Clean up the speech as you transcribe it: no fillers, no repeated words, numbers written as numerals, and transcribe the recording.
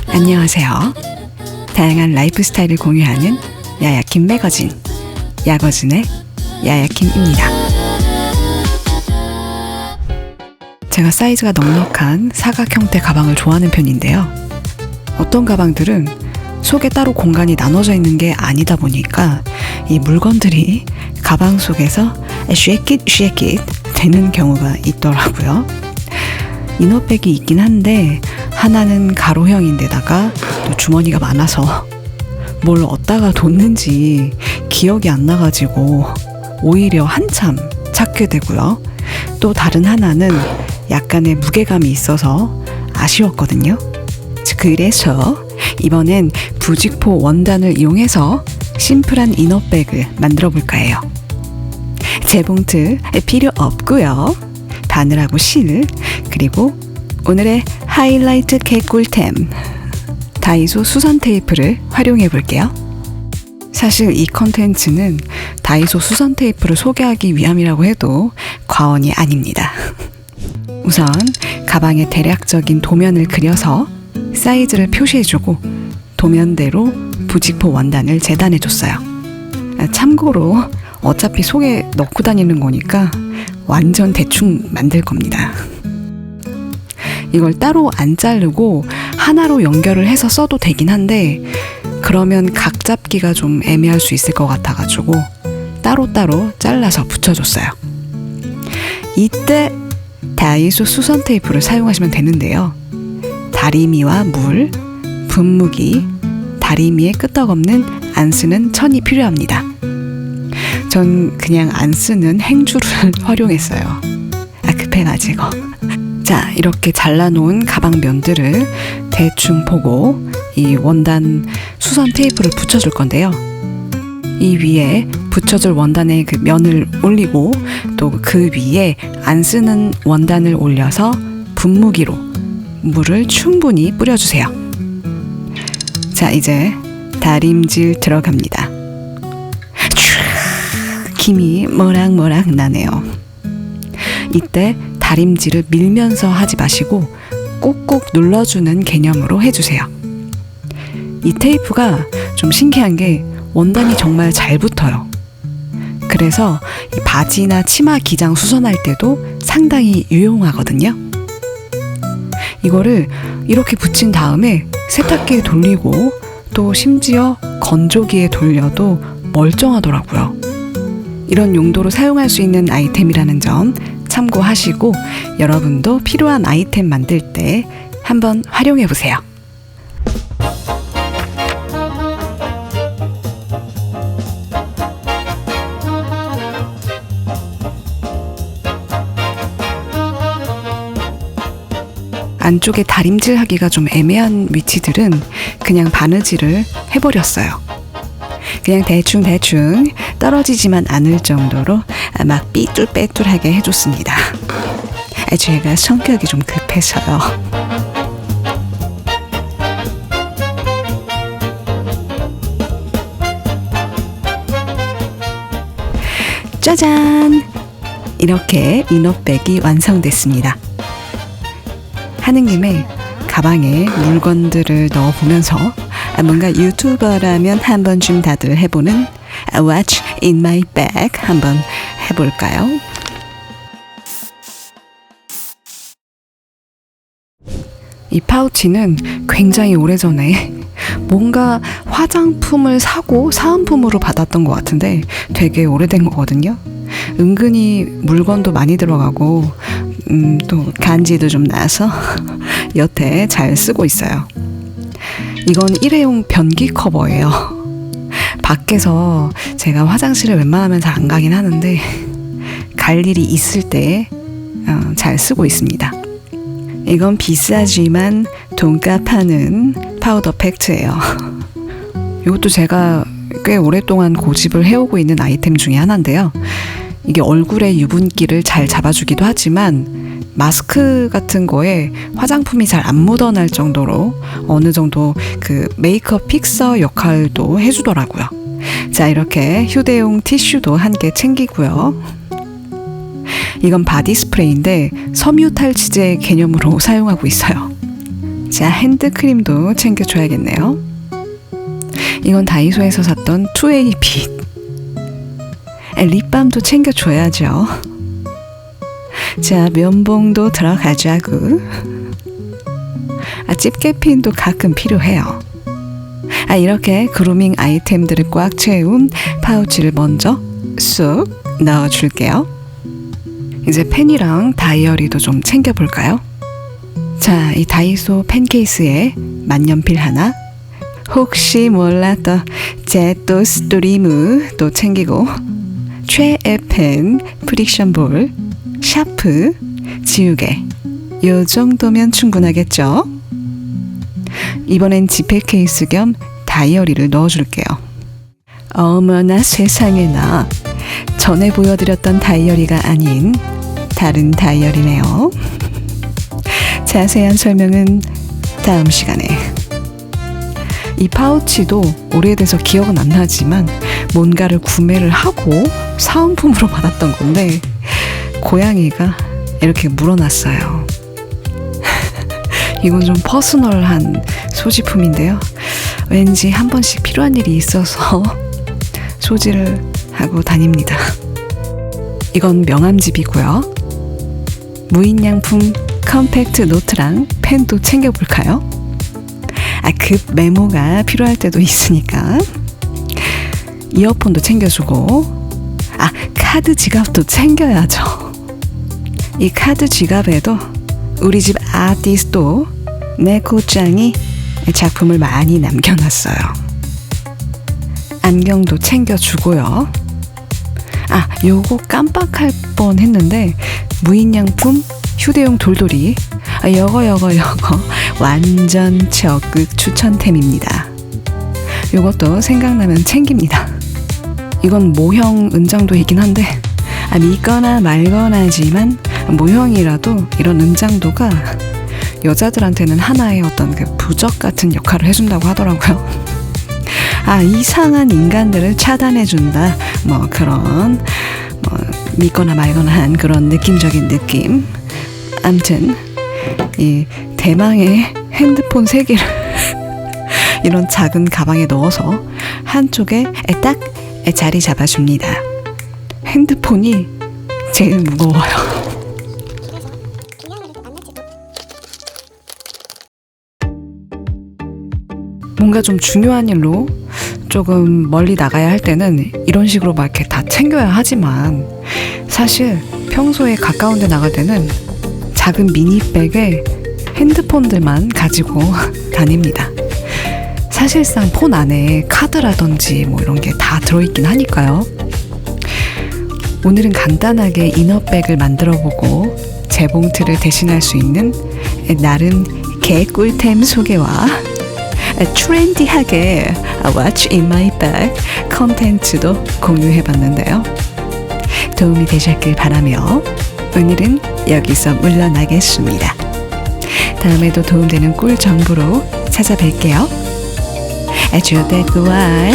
안녕하세요. 다양한 라이프 스타일을 공유하는 야야킴 매거진, 야거진의 야야킴입니다. 제가 사이즈가 넉넉한 사각 형태 가방을 좋아하는 편인데요. 어떤 가방들은 속에 따로 공간이 나눠져 있는 게 아니다 보니까 이 물건들이 가방 속에서 shake it 되는 경우가 있더라고요. 이너백이 있긴 한데 하나는 가로형인데다가 또 주머니가 많아서 뭘 얻다가 뒀는지 기억이 안 나가지고 오히려 한참 찾게 되고요. 또 다른 하나는 약간의 무게감이 있어서 아쉬웠거든요. 그래서 이번엔 부직포 원단을 이용해서 심플한 이너백을 만들어 볼까 해요. 재봉틀 필요 없고요. 바늘하고 실, 그리고 오늘의 하이라이트 개꿀템 다이소 수선 테이프를 활용해 볼게요. 사실 이 컨텐츠는 다이소 수선 테이프를 소개하기 위함이라고 해도 과언이 아닙니다. 우선 가방의 대략적인 도면을 그려서 사이즈를 표시해주고 도면대로 부직포 원단을 재단해줬어요. 참고로 어차피 속에 넣고 다니는 거니까 완전 대충 만들 겁니다. 이걸 따로 안 자르고 하나로 연결을 해서 써도 되긴 한데 그러면 각 잡기가 좀 애매할 수 있을 것 같아가지고 따로따로 잘라서 붙여줬어요. 이때 다이소 수선 테이프를 사용하시면 되는데요. 다리미와 물, 분무기, 다리미에 끄떡없는 안 쓰는 천이 필요합니다. 전 그냥 안 쓰는 행주를 활용했어요. 급해가지고. 자, 이렇게 잘라놓은 가방 면들을 대충 보고 이 원단 수선 테이프를 붙여줄 건데요. 이 위에 붙여줄 원단의 그 면을 올리고 또 그 위에 안 쓰는 원단을 올려서 분무기로 물을 충분히 뿌려주세요. 자, 이제 다림질 들어갑니다. 김이 모락모락 나네요. 이때 다림질을 밀면서 하지 마시고 꼭꼭 눌러주는 개념으로 해주세요. 이 테이프가 좀 신기한 게 원단이 정말 잘 붙어요. 그래서 이 바지나 치마 기장 수선할 때도 상당히 유용하거든요. 이거를 이렇게 붙인 다음에 세탁기에 돌리고 또 심지어 건조기에 돌려도 멀쩡하더라고요. 이런 용도로 사용할 수 있는 아이템이라는 점 참고하시고 여러분도 필요한 아이템 만들 때 한번 활용해 보세요. 안쪽에 다림질 하기가 좀 애매한 위치들은 그냥 바느질을 해버렸어요. 그냥 대충 떨어지지만 않을 정도로 막 삐뚤빼뚤하게 해줬습니다. 제가 성격이 좀 급해서요. 짜잔! 이렇게 이너백이 완성됐습니다. 하는 김에 가방에 물건들을 넣어보면서 뭔가 유튜버라면 한 번쯤 다들 해보는 What's in my bag 한번 해볼까요? 이 파우치는 굉장히 오래전에 뭔가 화장품을 사고 사은품으로 받았던 것 같은데 되게 오래된 거거든요. 은근히 물건도 많이 들어가고 또 간지도 좀 나서 여태 잘 쓰고 있어요. 이건 일회용 변기 커버예요. 밖에서 제가 화장실을 웬만하면 잘 안 가긴 하는데 갈 일이 있을 때 잘 쓰고 있습니다. 이건 비싸지만 돈값 하는 파우더 팩트예요. 이것도 제가 꽤 오랫동안 고집을 해오고 있는 아이템 중에 하나인데요. 이게 얼굴의 유분기를 잘 잡아주기도 하지만 마스크 같은 거에 화장품이 잘 안 묻어날 정도로 어느 정도 그 메이크업 픽서 역할도 해주더라고요. 자, 이렇게 휴대용 티슈도 한 개 챙기고요. 이건 바디 스프레이인데 섬유 탈취제 개념으로 사용하고 있어요. 자, 핸드크림도 챙겨줘야겠네요. 이건 다이소에서 샀던 2A 빛. 립밤도 챙겨줘야죠. 자, 면봉도 들어가자고. 집게핀도 가끔 필요해요. 이렇게 그루밍 아이템들을 꽉 채운 파우치를 먼저 쑥 넣어줄게요. 이제 펜이랑 다이어리도 좀 챙겨볼까요? 자, 이 다이소 펜 케이스에 만년필 하나, 혹시 몰랐던 제또 스토리무도 챙기고, 최애 펜, 프릭션 볼, 샤프, 지우개, 요 정도면 충분하겠죠? 이번엔 지폐 케이스 겸 다이어리를 넣어줄게요. 어머나 세상에나, 전에 보여드렸던 다이어리가 아닌 다른 다이어리네요. 자세한 설명은 다음 시간에. 이 파우치도 오래돼서 기억은 안 나지만 뭔가를 구매를 하고 사은품으로 받았던 건데 고양이가 이렇게 물어놨어요. 이건 좀 퍼스널한 소지품인데요. 왠지 한 번씩 필요한 일이 있어서 소지를 하고 다닙니다. 이건 명함집이고요. 무인양품 컴팩트 노트랑 펜도 챙겨볼까요? 급 메모가 필요할 때도 있으니까. 이어폰도 챙겨주고, 카드 지갑도 챙겨야죠. 이 카드 지갑에도 우리 집 아티스트 네코짱이 작품을 많이 남겨놨어요. 안경도 챙겨주고요. 요거 깜빡할 뻔 했는데 무인양품 휴대용 돌돌이, 여거 완전 적극 추천템입니다. 요것도 생각나면 챙깁니다. 이건 모형 은장도이긴 한데 믿거나 말거나지만 모형이라도 이런 은장도가 여자들한테는 하나의 어떤 그 부적 같은 역할을 해준다고 하더라고요. 이상한 인간들을 차단해준다, 그런 믿거나 말거나 한 그런 느낌적인 느낌. 암튼 이 대망의 핸드폰 3개를 이런 작은 가방에 넣어서 한쪽에 딱 자리 잡아줍니다. 핸드폰이 제일 무거워요. 뭔가 좀 중요한 일로 조금 멀리 나가야 할 때는 이런 식으로 막 이렇게 다 챙겨야 하지만, 사실 평소에 가까운 데 나갈 때는 작은 미니백에 핸드폰들만 가지고 다닙니다. 사실상 폰 안에 카드라든지 이런 게 다 들어있긴 하니까요. 오늘은 간단하게 이너백을 만들어보고 재봉틀을 대신할 수 있는 나름 개꿀템 소개와 트렌디하게 What's in my bag 컨텐츠도 공유해봤는데요. 도움이 되셨길 바라며 오늘은 여기서 물러나겠습니다. 다음에도 도움되는 꿀 정보로 찾아뵐게요. 주대구알